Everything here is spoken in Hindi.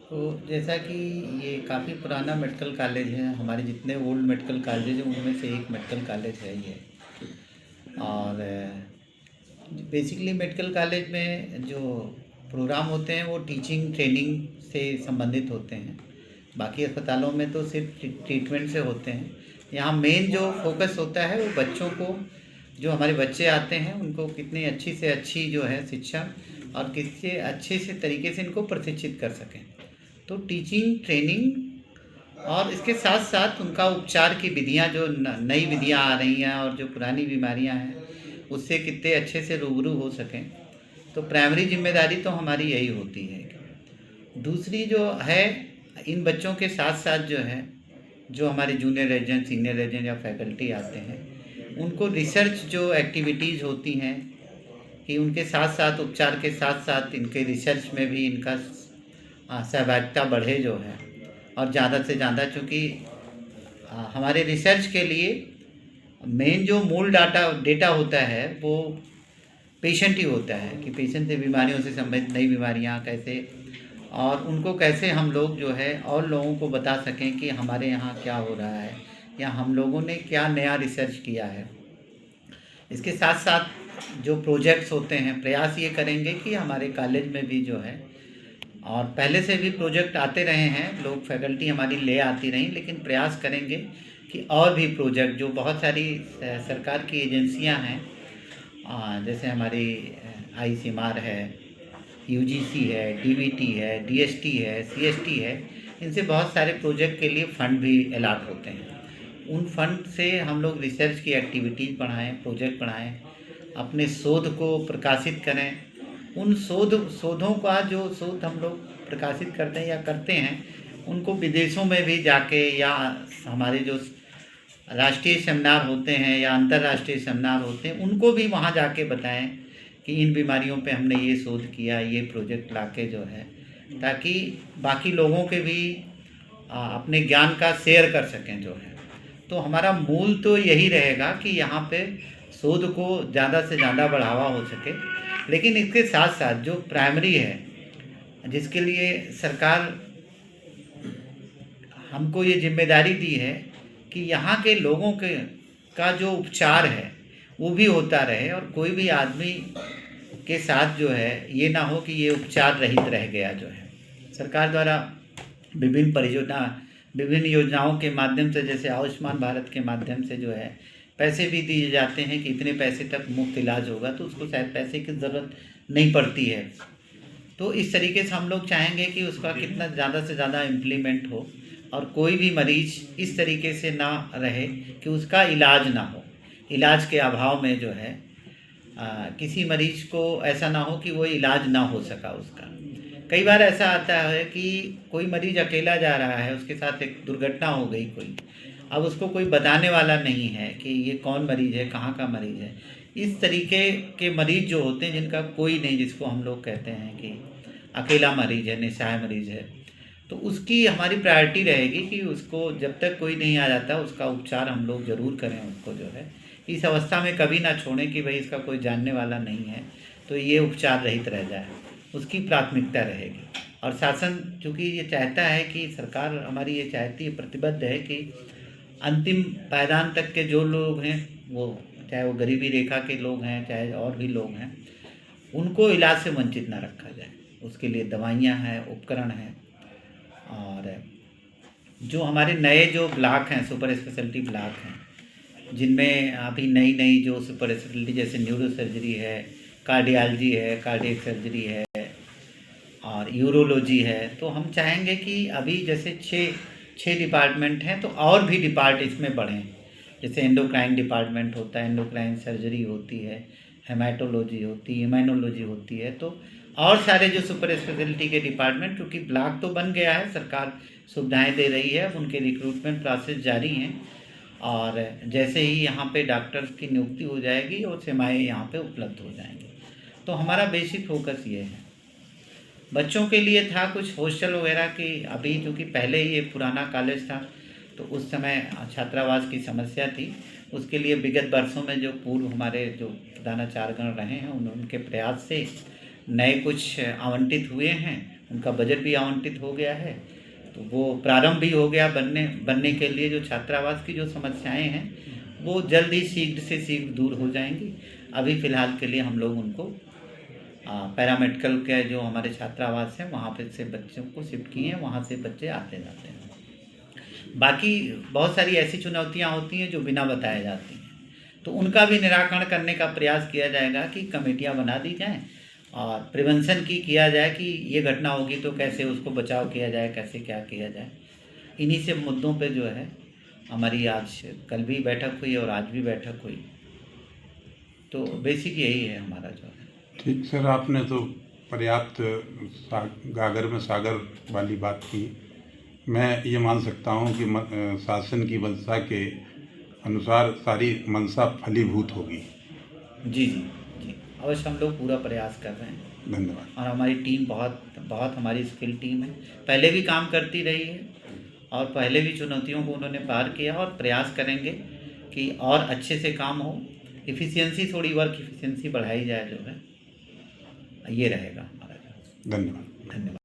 तो जैसा कि ये काफ़ी पुराना मेडिकल कॉलेज है, हमारे जितने ओल्ड मेडिकल कॉलेज हैं उनमें से एक मेडिकल कॉलेज है ये। और बेसिकली मेडिकल कॉलेज में जो प्रोग्राम होते हैं वो टीचिंग ट्रेनिंग से संबंधित होते हैं। बाकी अस्पतालों में तो सिर्फ ट्रीटमेंट से होते हैं। यहाँ मेन जो फोकस होता है वो बच्चों को, जो हमारे बच्चे आते हैं उनको कितनी अच्छी से अच्छी जो है शिक्षा और किससे अच्छे से तरीके से इनको प्रशिक्षित कर सकें। तो टीचिंग ट्रेनिंग और इसके साथ साथ उनका उपचार की विधियां, जो नई विधियां आ रही हैं और जो पुरानी बीमारियां हैं उससे कितने अच्छे से रूबरू हो सकें। तो प्राइमरी जिम्मेदारी तो हमारी यही होती है। दूसरी जो है, इन बच्चों के साथ साथ जो है, जो हमारे जूनियर रेजिडेंट, सीनियर रेजिडेंट या फैकल्टी आते हैं, उनको रिसर्च जो एक्टिविटीज़ होती हैं कि उनके साथ साथ उपचार के साथ साथ इनके रिसर्च में भी इनका सहभागिता बढ़े जो है। और ज़्यादा से ज़्यादा, चूँकि हमारे रिसर्च के लिए मेन जो मूल डेटा होता है वो पेशेंट ही होता है कि पेशेंट से बीमारियों से संबंधित नई बीमारियां कैसे, और उनको कैसे हम लोग जो है और लोगों को बता सकें कि हमारे यहाँ क्या हो रहा है या हम लोगों ने क्या नया रिसर्च किया है। इसके साथ साथ जो प्रोजेक्ट्स होते हैं, प्रयास ये करेंगे कि हमारे कॉलेज में भी जो है, और पहले से भी प्रोजेक्ट आते रहे हैं, लोग फैकल्टी हमारी ले आती रहीं, लेकिन प्रयास करेंगे कि और भी प्रोजेक्ट, जो बहुत सारी सरकार की एजेंसियां हैं, जैसे हमारी आईसीएमआर है, यूजीसी है, डीबीटी है, डीएसटी है, सीएसटी है, इनसे बहुत सारे प्रोजेक्ट के लिए फ़ंड भी अलॉट होते हैं। उन फंड से हम लोग रिसर्च की एक्टिविटीज़ बढ़ाएं, प्रोजेक्ट बढ़ाएं, अपने शोध को प्रकाशित करें। उन शोधों का जो शोध हम लोग प्रकाशित करते हैं या करते हैं, उनको विदेशों में भी जाके, या हमारे जो राष्ट्रीय सेमिनार होते हैं या अंतर्राष्ट्रीय सेमिनार होते हैं, उनको भी वहाँ जाके बताएं कि इन बीमारियों पे हमने ये शोध किया, ये प्रोजेक्ट लाके जो है, ताकि बाकी लोगों के भी अपने ज्ञान का शेयर कर सकें जो है। तो हमारा मूल तो यही रहेगा कि यहाँ पे शोध को ज़्यादा से ज़्यादा बढ़ावा हो सके। लेकिन इसके साथ साथ जो प्राइमरी है, जिसके लिए सरकार हमको ये जिम्मेदारी दी है कि यहाँ के लोगों के का जो उपचार है वो भी होता रहे, और कोई भी आदमी के साथ जो है ये ना हो कि ये उपचार रहित रह गया जो है। सरकार द्वारा विभिन्न योजनाओं के माध्यम से, जैसे आयुष्मान भारत के माध्यम से जो है पैसे भी दिए जाते हैं कि इतने पैसे तक मुफ्त इलाज होगा, तो उसको शायद पैसे की ज़रूरत नहीं पड़ती है। तो इस तरीके से हम लोग चाहेंगे कि उसका कितना ज़्यादा से ज़्यादा इम्प्लीमेंट हो, और कोई भी मरीज़ इस तरीके से ना रहे कि उसका इलाज ना हो। इलाज के अभाव में जो है किसी मरीज़ को ऐसा ना हो कि वो इलाज ना हो सका उसका। कई बार ऐसा आता है कि कोई मरीज़ अकेला जा रहा है, उसके साथ एक दुर्घटना हो गई कोई, अब उसको कोई बताने वाला नहीं है कि ये कौन मरीज़ है, कहाँ का मरीज़ है। इस तरीके के मरीज़ जो होते हैं, जिनका कोई नहीं, जिसको हम लोग कहते हैं कि अकेला मरीज़ है, निस्सहाय मरीज़ है, तो उसकी हमारी प्रायोरिटी रहेगी कि उसको जब तक कोई नहीं आ जाता उसका उपचार हम लोग ज़रूर करें। उसको जो है इस अवस्था में कभी ना छोड़ें कि भाई इसका कोई जानने वाला नहीं है तो ये उपचार रहित रह जाए, उसकी प्राथमिकता रहेगी। और शासन चूँकि ये चाहता है कि सरकार हमारी ये चाहती है, प्रतिबद्ध है कि अंतिम पायदान तक के जो लोग हैं, वो चाहे वो गरीबी रेखा के लोग हैं, चाहे और भी लोग हैं, उनको इलाज से वंचित ना रखा जाए। उसके लिए दवाइयाँ हैं, उपकरण हैं, और जो हमारे नए जो ब्लॉक हैं, सुपर स्पेशलिटी ब्लॉक हैं, जिनमें अभी नई नई जो सुपर स्पेशलिटी, जैसे न्यूरो सर्जरी है, कार्डियोलॉजी है, कार्डियक सर्जरी है, और यूरोलॉजी है, तो हम चाहेंगे कि अभी जैसे छः डिपार्टमेंट हैं, तो और भी डिपार्ट इसमें बढ़ें। जैसे एंडोक्राइन डिपार्टमेंट होता है, एंडोक्राइन सर्जरी होती है, हेमाटोलॉजी होती है, इम्यूनोलॉजी होती है, तो और सारे जो सुपर स्पेशलिटी के डिपार्टमेंट, क्योंकि ब्लॉक तो बन गया है, सरकार सुविधाएं दे रही है, उनके रिक्रूटमेंट प्रोसेस जारी हैं, और जैसे ही यहाँ पे डॉक्टर्स की नियुक्ति हो जाएगी और सेवाएँ यहाँ पे उपलब्ध हो जाएंगी। तो हमारा बेसिक फोकस ये है। बच्चों के लिए था कुछ हॉस्टल वगैरह की, अभी क्योंकि पहले ही एक पुराना कॉलेज था तो उस समय छात्रावास की समस्या थी। उसके लिए विगत वर्षों में जो पूर्व हमारे जो प्रधानाचार्यगण रहे हैं, उनके प्रयास से नए कुछ आवंटित हुए हैं, उनका बजट भी आवंटित हो गया है, तो वो प्रारंभ भी हो गया बनने के लिए। जो छात्रावास की जो समस्याएं हैं वो जल्द ही शीघ्र से शीघ्र दूर हो जाएंगी। अभी फ़िलहाल के लिए हम लोग उनको पैरामेडिकल के जो हमारे छात्रावास हैं वहाँ पे से बच्चों को शिफ्ट किए हैं, वहाँ से बच्चे आते जाते हैं। बाकी बहुत सारी ऐसी चुनौतियाँ होती हैं जो बिना बताए जाती हैं, तो उनका भी निराकरण करने का प्रयास किया जाएगा कि कमेटियाँ बना दी जाएँ और प्रिवेंशन की किया जाए कि ये घटना होगी तो कैसे उसको बचाव किया जाए, कैसे क्या किया जाए। इन्हीं से मुद्दों पे जो है हमारी आज कल भी बैठक हुई और आज भी बैठक हुई। तो बेसिक यही है हमारा जो है। ठीक सर, आपने तो पर्याप्त गागर में सागर वाली बात की। मैं ये मान सकता हूँ कि शासन की मंशा के अनुसार सारी मंशा फलीभूत होगी। जी जी जी, अवश्य हम लोग पूरा प्रयास कर रहे हैं धन्यवाद। और हमारी टीम बहुत बहुत हमारी स्किल टीम है, पहले भी काम करती रही है और पहले भी चुनौतियों को उन्होंने पार किया और प्रयास करेंगे कि और अच्छे से काम हो। इफ़िशियंसी थोड़ी वर्क इफ़िशियंसी बढ़ाई जाए जो है, ये रहेगा हमारा। धन्यवाद। धन्यवाद।